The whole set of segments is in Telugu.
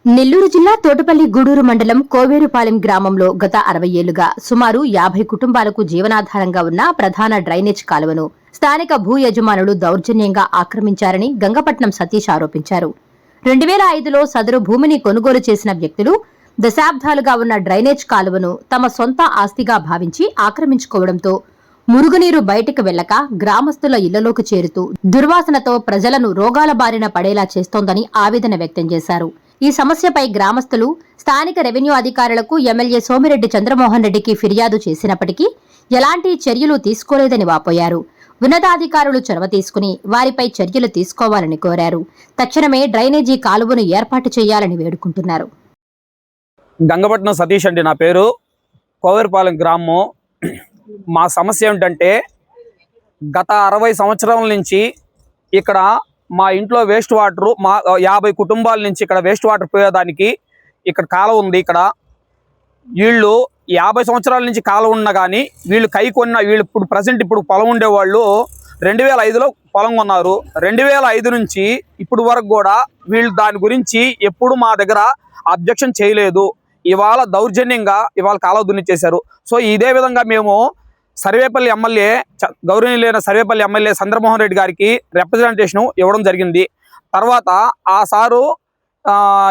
నెల్లూరు జిల్లా తోటపల్లి గూడూరు మండలం కోవేరుపాలెం గ్రామంలో గత 60 ఏళ్లుగా సుమారు 50 కుటుంబాలకు జీవనాధారంగా ఉన్న ప్రధాన డ్రైనేజ్ కాలువను స్థానిక భూ యజమానులు దౌర్జన్యంగా ఆక్రమించారని గంగపట్నం సతీష్ ఆరోపించారు. 2005లో సదరు భూమిని కొనుగోలు చేసిన వ్యక్తులు దశాబ్దాలుగా ఉన్న డ్రైనేజ్ కాలువను తమ సొంత ఆస్తిగా భావించి ఆక్రమించుకోవడంతో మురుగునీరు బయటకు వెళ్లక గ్రామస్తుల ఇళ్లలోకి చేరుతూ దుర్వాసనతో ప్రజలను రోగాల బారిన పడేలా చేస్తోందని ఆవేదన వ్యక్తం చేశారు. ఈ సమస్యపై గ్రామస్తులు స్థానిక రెవెన్యూ అధికారులకు ఎమ్మెల్యే సోమిరెడ్డి చంద్రమోహన్ రెడ్డికి ఫిర్యాదు చేసినప్పటికీ ఎలాంటి చర్యలు తీసుకోలేదని వాపోయారు. ఉన్నతాధికారులు చొరవ తీసుకుని వారిపై చర్యలు తీసుకోవాలని కోరారు. తక్షణమే డ్రైనేజీ కాలువను ఏర్పాటు చేయాలని వేడుకుంటున్నారు. గంగపట్నం సతీష్ అండి నా పేరు. కోవేరుపాలెం గ్రామం. మా సమస్య ఏమిటంటే గత 60 సంవత్సరాల నుంచి ఇక్కడ మా ఇంట్లో వేస్ట్ వాటర్, మా 50 కుటుంబాల నుంచి ఇక్కడ వేస్ట్ వాటర్ పోయేదానికి ఇక్కడ కాలువ ఉంది. ఇక్కడ వీళ్ళు 50 సంవత్సరాల నుంచి కాలువ ఉన్నా కానీ వీళ్ళు వీళ్ళు ఇప్పుడు పొలం ఉండేవాళ్ళు 2005లో పొలం కొన్నారు. 2005 నుంచి ఇప్పుడు వరకు కూడా వీళ్ళు దాని గురించి ఎప్పుడు మా దగ్గర అబ్జెక్షన్ చేయలేదు. ఇవాళ దౌర్జన్యంగా కాలువ దున్నిచ్చేశారు. సో ఇదే విధంగా మేము సర్వేపల్లి ఎమ్మెల్యే, గౌరవనీయులైన సర్వేపల్లి ఎమ్మెల్యే చంద్రమోహన్ రెడ్డి గారికి రిప్రజెంటేషన్ ఇవ్వడం జరిగింది. తర్వాత ఆ సారు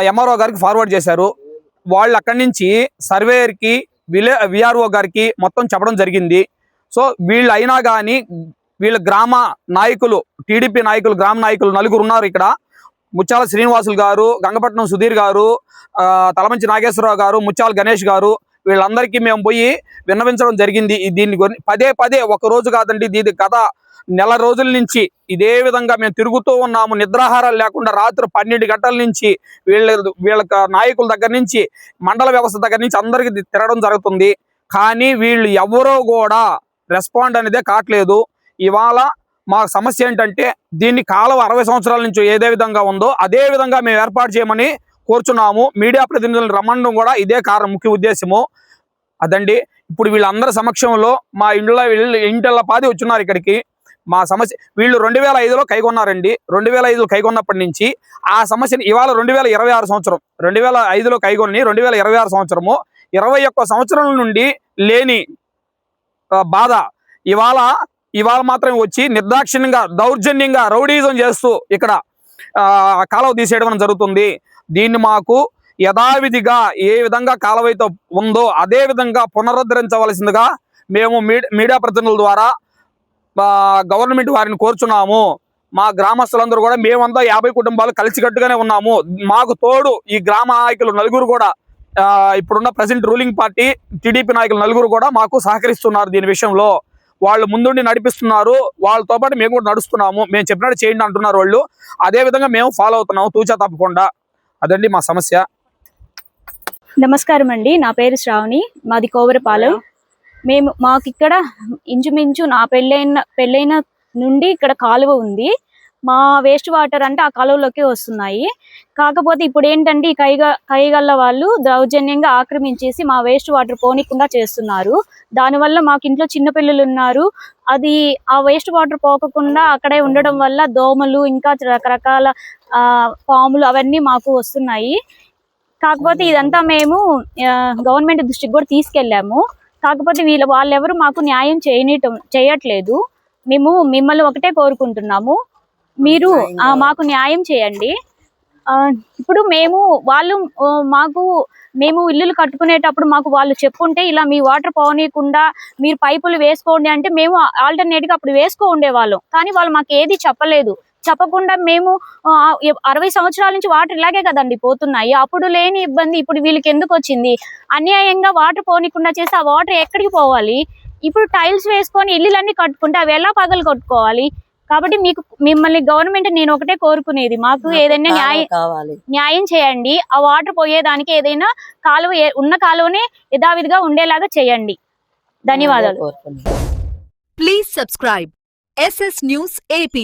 ఎంఆర్ఓ గారికి ఫార్వర్డ్ చేశారు. వాళ్ళు అక్కడి నుంచి సర్వేయర్కి, విఆర్ఓ గారికి మొత్తం చెప్పడం జరిగింది. సో వీళ్ళు అయినా కానీ వీళ్ళ గ్రామ నాయకులు, టీడీపీ నాయకులు, గ్రామ నాయకులు నలుగురు ఉన్నారు ఇక్కడ. ముత్యాల శ్రీనివాసులు గారు, గంగపట్నం సుధీర్ గారు, తలమంచి నాగేశ్వరరావు గారు, ముత్యాల గణేష్ గారు, వీళ్ళందరికీ మేము పోయి విన్నవించడం జరిగింది. దీన్ని పదే ఒక రోజు కాదండి, ఇది గత నెల రోజుల నుంచి ఇదే విధంగా మేము తిరుగుతూ ఉన్నాము. నిద్రాహారాలు లేకుండా రాత్రి 12 గంటల నుంచి వీళ్ళ నాయకుల దగ్గర నుంచి, మండల వ్యవస్థ దగ్గర నుంచి అందరికీ తిరగడం జరుగుతుంది. కానీ వీళ్ళు ఎవరో కూడా రెస్పాండ్ అనేదే కావట్లేదు. ఇవాళ మా సమస్య ఏంటంటే దీన్ని కాలువ 60 సంవత్సరాల నుంచి ఏదే విధంగా ఉందో అదే విధంగా మేము ఏర్పాటు చేయమని కోరుచున్నాము. మీడియా ప్రతినిధులను రమ్మడం కూడా ఇదే కారణం, ముఖ్య ఉద్దేశము అదండి. ఇప్పుడు వీళ్ళందరి సమక్షంలో మా ఇంటిళ్ళ పాది వచ్చున్నారు ఇక్కడికి. మా సమస్య వీళ్ళు 2005లో కైగొన్నారండి. 2005లో కైగొన్నప్పటి నుంచి ఆ సమస్యని ఇవాళ 2026 సంవత్సరం, 2005లో కైగొని 2026 సంవత్సరము, 21 సంవత్సరం నుండి లేని బాధ ఇవాళ మాత్రమే వచ్చి నిర్దాక్షిణ్యంగా, దౌర్జన్యంగా, రౌడీజం చేస్తూ ఇక్కడ కాలువ తీసేయడం జరుగుతుంది. దీన్ని మాకు యథావిధిగా ఏ విధంగా కాలువ అయితే ఉందో అదే విధంగా పునరుద్ధరించవలసిందిగా మేము మీడియా ప్రతినిధుల ద్వారా గవర్నమెంట్ వారిని కోరుచున్నాము. మా గ్రామస్తులందరూ కూడా, మేమంతా 50 కుటుంబాలు కలిసికట్టుగానే ఉన్నాము. మాకు తోడు ఈ గ్రామ నాయకులు నలుగురు కూడా, ఇప్పుడున్న ప్రజెంట్ రూలింగ్ పార్టీ టీడీపీ నాయకులు నలుగురు కూడా మాకు సహకరిస్తున్నారు. దీని విషయంలో వాళ్ళు ముందుండి నడిపిస్తున్నారు. వాళ్ళతో పాటు మేము కూడా నడుస్తున్నాము. మేము చెప్పినట్టు చేయండి అంటున్నారు వాళ్ళు. అదే విధంగా మేము ఫాలో అవుతున్నాము తూచా తప్పకుండా. అదండి మా సమస్య. నమస్కారం అండి, నా పేరు శ్రావణి, మాది కోవేరుపాలెం. మాకు ఇక్కడ ఇంచుమించు నా పెళ్ళైన నుండి ఇక్కడ కాలువ ఉంది. మా వేస్ట్ వాటర్ అంటే ఆ కాలువలోకి వస్తున్నాయి. కాకపోతే ఇప్పుడు ఏంటంటే ఈ కైగల్ల వాళ్ళు దౌర్జన్యంగా ఆక్రమించేసి మా వేస్ట్ వాటర్ పోనీకుండా చేస్తున్నారు. దానివల్ల మాకు ఇంట్లో చిన్నపిల్లలు ఉన్నారు. ఆ వేస్ట్ వాటర్ పోకుండా అక్కడే ఉండడం వల్ల దోమలు, ఇంకా రకరకాల పాములు అవన్నీ మాకు వస్తున్నాయి. కాకపోతే ఇదంతా మేము గవర్నమెంట్ దృష్టికి కూడా తీసుకెళ్ళాము. కాకపోతే వాళ్ళెవరు మాకు న్యాయం చేయట్లేదు. మేము మిమ్మల్ని ఒకటే కోరుకుంటున్నాము, మీరు మాకు న్యాయం చేయండి. ఇప్పుడు మేము ఇల్లులు కట్టుకునేటప్పుడు మాకు వాళ్ళు చెప్పుంటే ఇలా మీ వాటర్ పోనీయకుండా మీరు పైపులు వేసుకోండి అంటే మేము ఆల్టర్నేట్ గా అప్పుడు వేసుకో ఉండేవాళ్ళం. కానీ వాళ్ళు మాకు ఏది చెప్పకుండా మేము 60 సంవత్సరాల నుంచి వాటర్ ఇలాగే కదండి పోతున్నాయి. అప్పుడు లేని ఇబ్బంది ఇప్పుడు వీళ్ళకి ఎందుకు వచ్చింది? అన్యాయంగా వాటర్ పోనీయకుండా చేసి ఆ వాటర్ ఎక్కడికి పోవాలి? ఇప్పుడు టైల్స్ వేసుకొని ఇల్లులన్నీ కట్టుకుంటే అవి ఎలా పగలు కొట్టుకోవాలి? కాబట్టి మిమ్మల్ని గవర్నమెంట్ నేను ఒకటే కోరుకునేది, మాకు ఏదైనా న్యాయం చేయండి. ఆ వాటర్ పోయేదానికి ఏదైనా ఉన్న కాలువనే యథావిధిగా ఉండేలాగా చేయండి. ధన్యవాదాలు. Please subscribe SS News AP.